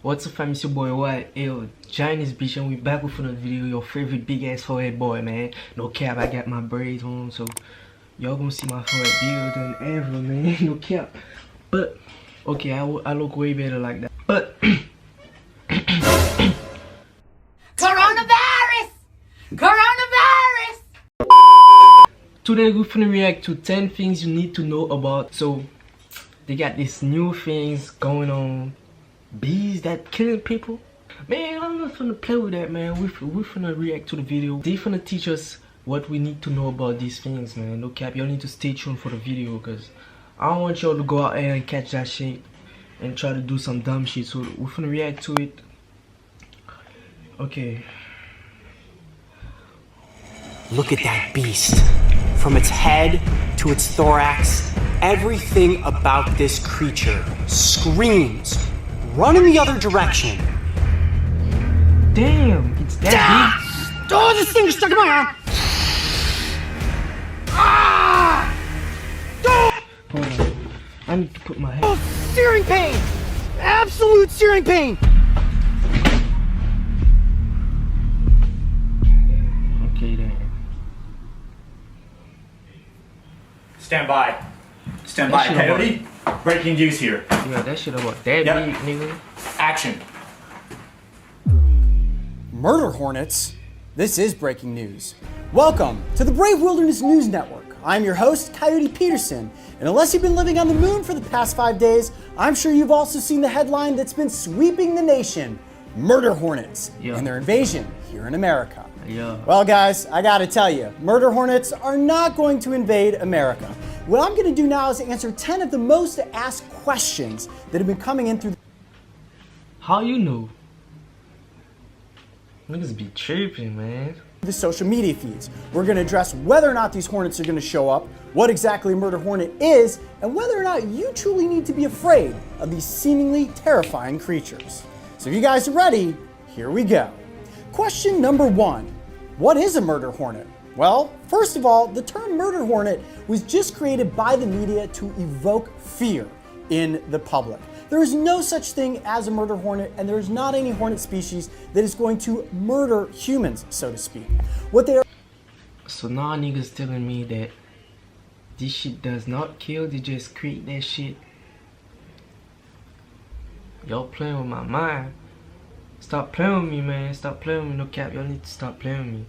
What's up fam, it's your boy White. Yo, join this bitch and we back with another video. Your favorite big ass forehead boy, man. No cap, I got my braids on, so y'all gonna see my forehead bigger than ever, man. No cap. But okay, I look way better like that. But Coronavirus! Coronavirus! today we're gonna react to 10 things you need to know about. So they got these new things going on. Bees that killing people. Man, I'm not gonna play with that, man. We're gonna react to the video. They gonna teach us what we need to know about these things, man. No cap, y'all need to stay tuned for the video, because I don't want y'all to go out there and catch that shit and try to do some dumb shit. So we're gonna react to it. Okay. Look at that beast. From its head to its thorax, everything about this creature screams, run in the other direction. Damn, it's that big. Oh, this thing is stuck in my arm. Ah! Hold on. I need to put my head. Oh, searing pain! Absolute searing pain! Okay then. Stand by. Stand That by, shit Coyote. Breaking news here. Yeah, that shit about that Yep. big, nigga. Action. Murder hornets? This is breaking news. Welcome to the Brave Wilderness News Network. I'm your host, Coyote Peterson, and unless you've been living on the moon for the past 5 days, I'm sure you've also seen the headline that's been sweeping the nation, Murder Hornets, Yeah. and their invasion here in America. Yeah. Well guys, I gotta tell you, murder hornets are not going to invade America. What I'm gonna do now is answer 10 of the most asked questions that have been coming in through How you know? Niggas be tripping, man. the social media feeds. We're gonna address whether or not these hornets are gonna show up, what exactly a murder hornet is, and whether or not you truly need to be afraid of these seemingly terrifying creatures. So if you guys are ready, here we go. Question number 1. What is a murder hornet? Well, first of all, the term murder hornet was just created by the media to evoke fear in the public. There is no such thing as a murder hornet, and there is not any hornet species that is going to murder humans, so to speak. What they are So now niggas telling me that this shit does not kill, they just create that shit. Y'all playing with my mind. Stop playing with me, man. Stop playing with me, no cap. Y'all need to stop playing with me.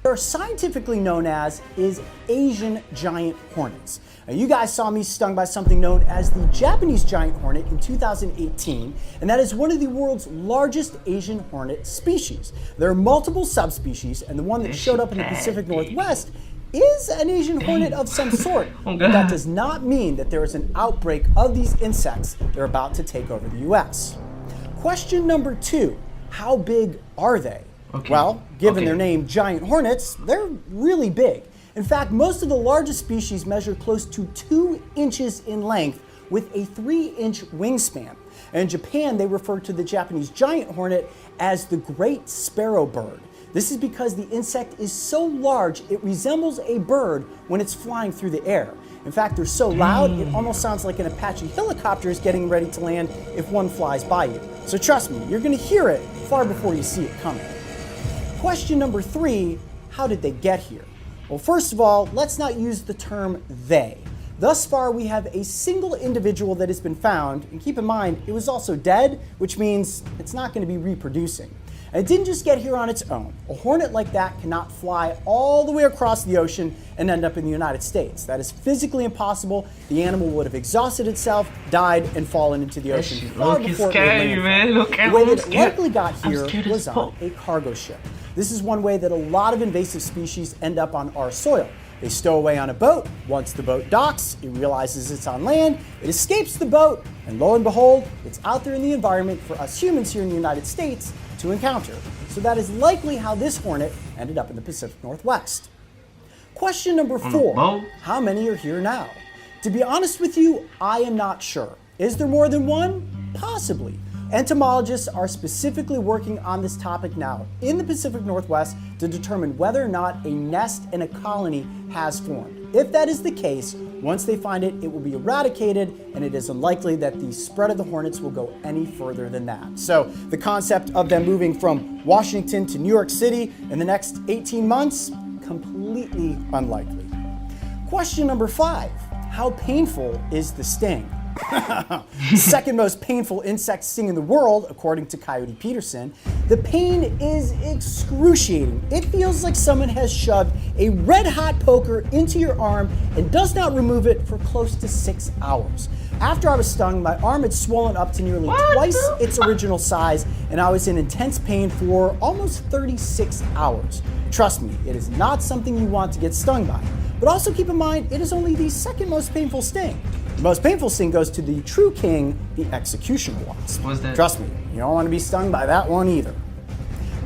are scientifically known as is Asian giant hornets. Now, you guys saw me stung by something known as the Japanese giant hornet in 2018, and that is one of the world's largest Asian hornet species. There are multiple subspecies, and the one that showed up in the Pacific Northwest is an Asian hornet of some sort. Oh, But that God. does not mean that there is an outbreak of these insects that are about to take over the US. Question number 2, how big are they? Okay. Well, given Okay. their name, giant hornets, they're really big. In fact, most of the largest species measure close to 2 inches in length with a 3-inch wingspan. And in Japan, they refer to the Japanese giant hornet as the great sparrow bird. This is because the insect is so large, it resembles a bird when it's flying through the air. In fact, they're so loud, it almost sounds like an Apache helicopter is getting ready to land if one flies by you. So trust me, you're gonna hear it far before you see it coming. Question number 3, how did they get here? Well, first of all, let's not use the term they. Thus far, we have a single individual that has been found, and keep in mind, it was also dead, which means it's not going to be reproducing. And it didn't just get here on its own. A hornet like that cannot fly all the way across the ocean and end up in the United States. That is physically impossible. The animal would have exhausted itself, died, and fallen into the ocean shit far look before it scary, made man. landfall. Look at The way I'm that it scared. likely got I'm here scared as was on fuck. a cargo ship. This is one way that a lot of invasive species end up on our soil. They stow away on a boat. Once the boat docks, it realizes it's on land, it escapes the boat, and lo and behold, it's out there in the environment for us humans here in the United States to encounter. So that is likely how this hornet ended up in the Pacific Northwest. Question number 4, boat? how many are here now? To be honest with you, I am not sure. Is there more than one? Possibly. Entomologists are specifically working on this topic now in the Pacific Northwest to determine whether or not a nest and a colony has formed. If that is the case, once they find it, it will be eradicated, and it is unlikely that the spread of the hornets will go any further than that. So the concept of them moving from Washington to New York City in the next 18 months, completely unlikely. Question number 5, how painful is the sting? Second most painful insect sting in the world, according to Coyote Peterson. The pain is excruciating. It feels like someone has shoved a red-hot poker into your arm and does not remove it for close to 6 hours. After I was stung, my arm had swollen up to nearly twice its original size, and I was in intense pain for almost 36 hours. Trust me, it is not something you want to get stung by. But also keep in mind, it is only the second most painful sting. The most painful sting goes to the true king, the executioner wasp. What's that? Trust me, you don't want to be stung by that one either.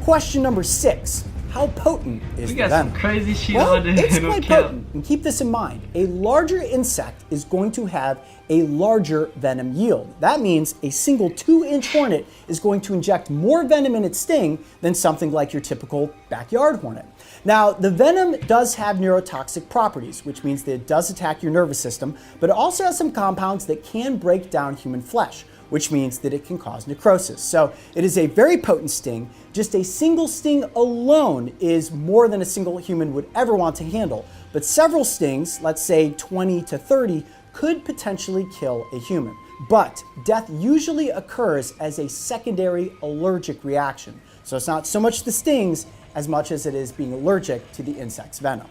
Question number 6, how potent is We the got venom? some crazy shit Well, on there. it's No quite cap. potent, and keep this in mind. A larger insect is going to have a larger venom yield. That means a single 2-inch hornet is going to inject more venom in its sting than something like your typical backyard hornet. Now, the venom does have neurotoxic properties, which means that it does attack your nervous system, but it also has some compounds that can break down human flesh, which means that it can cause necrosis. So it is a very potent sting. Just a single sting alone is more than a single human would ever want to handle. But several stings, let's say 20 to 30, could potentially kill a human. But death usually occurs as a secondary allergic reaction. So it's not so much the stings as much as it is being allergic to the insect's venom.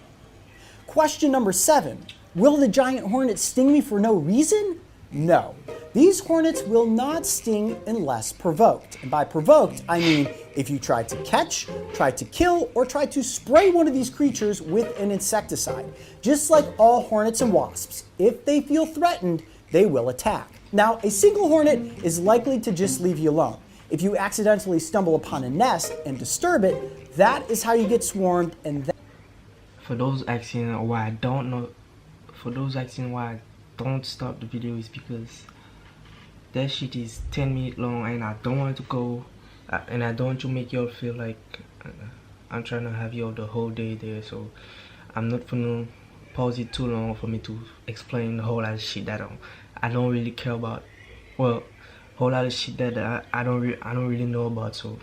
Question number 7, will the giant hornet sting me for no reason? No. These hornets will not sting unless provoked. And by provoked, I mean if you try to catch, try to kill, or try to spray one of these creatures with an insecticide. Just like all hornets and wasps, if they feel threatened, they will attack. Now, a single hornet is likely to just leave you alone. If you accidentally stumble upon a nest and disturb it, that is how you get swarmed, and For those asking why I don't know, for those asking why I don't stop the video, is because that shit is 10 minutes long and I don't want it to go, and I don't want to make y'all feel like I'm trying to have y'all the whole day there. So I'm not gonna pause it too long for me to explain a whole lot of shit that I don't really care about. Well, whole lot of shit that I don't really know about. So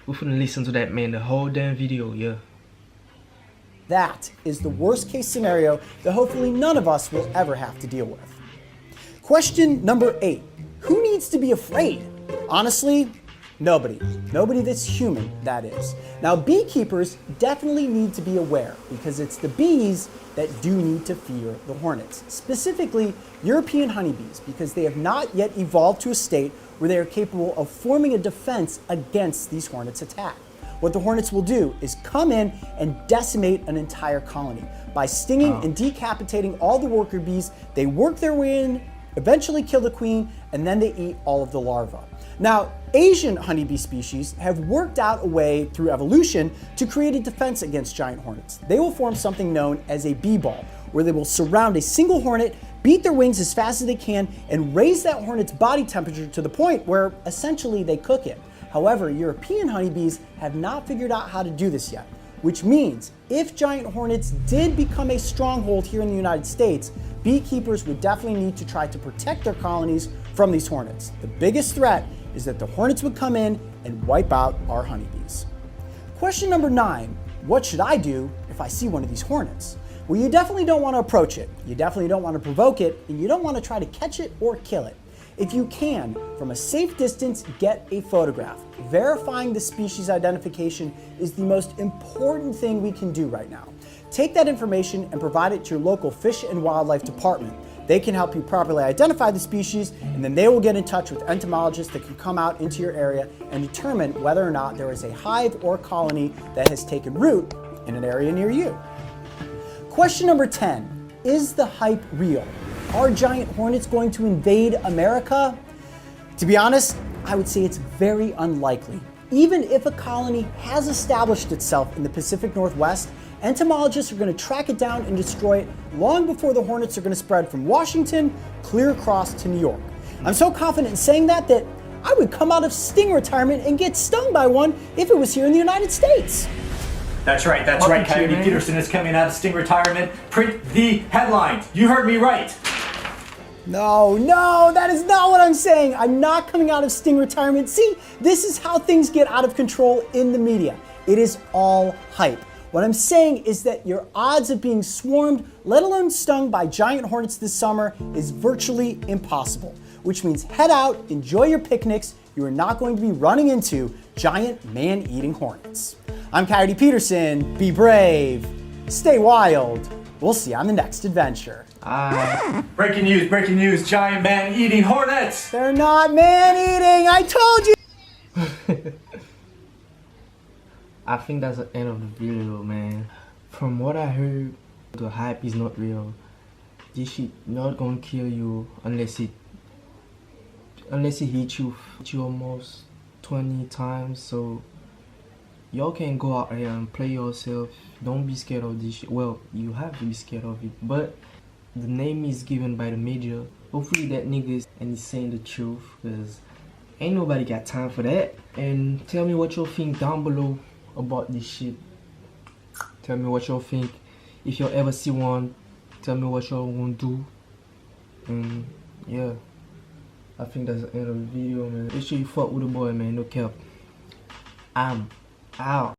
we're gonna listen to that, man, the whole damn video. Yeah. that is the worst case scenario that hopefully none of us will ever have to deal with. Question number 8, who needs to be afraid? Honestly, nobody. Nobody that's human, that is. Now, beekeepers definitely need to be aware because it's the bees that do need to fear the hornets, specifically European honeybees, because they have not yet evolved to a state where they are capable of forming a defense against these hornets' attack. What the hornets will do is come in and decimate an entire colony. By stinging and decapitating all the worker bees, they work their way in, eventually kill the queen, and then they eat all of the larvae. Now, Asian honeybee species have worked out a way through evolution to create a defense against giant hornets. They will form something known as a bee ball, where they will surround a single hornet, beat their wings as fast as they can, and raise that hornet's body temperature to the point where essentially they cook it. However, European honeybees have not figured out how to do this yet, which means if giant hornets did become a stronghold here in the United States, beekeepers would definitely need to try to protect their colonies from these hornets. The biggest threat is that the hornets would come in and wipe out our honeybees. Question number 9, what should I do if I see one of these hornets? Well, you definitely don't want to approach it. You definitely don't want to provoke it, and you don't want to try to catch it or kill it. If you can, from a safe distance, get a photograph. Verifying the species identification is the most important thing we can do right now. Take that information and provide it to your local Fish and Wildlife department. They can help you properly identify the species, and then they will get in touch with entomologists that can come out into your area and determine whether or not there is a hive or colony that has taken root in an area near you. Question number 10, is the hype real? Are giant hornets going to invade America? To be honest, I would say it's very unlikely. Even if a colony has established itself in the Pacific Northwest, entomologists are going to track it down and destroy it long before the hornets are going to spread from Washington clear across to New York. I'm so confident in saying that I would come out of sting retirement and get stung by one if it was here in the United States. That's right, Fuck with you, Coyote man. Peterson is coming out of Sting retirement. Print the headlines. You heard me right. No, that is not what I'm saying. I'm not coming out of Sting retirement. See, this is how things get out of control in the media. It is all hype. What I'm saying is that your odds of being swarmed, let alone stung by giant hornets this summer is virtually impossible, which means head out, enjoy your picnics. You are not going to be running into giant man-eating hornets. I'm Coyote Peterson. Be brave, stay wild. We'll see you on the next adventure. Breaking news, giant man eating hornets. They're not man-eating, I told you! I think that's the end of the video, man. From what I heard, the hype is not real. This shit not gonna kill you unless it hits you almost 20 times. So y'all can go out here and play yourself. Don't be scared of this shit. Well, you have to be scared of it, but the name is given by the media. Hopefully that nigga is and he's saying the truth, because ain't nobody got time for that. And tell me what you think down below about this shit. Tell me what you think. If you ever see one, tell me what y'all gonna do. And yeah, I think that's the end of the video, man. Make sure you fuck with the boy, man. No cap. I'm out.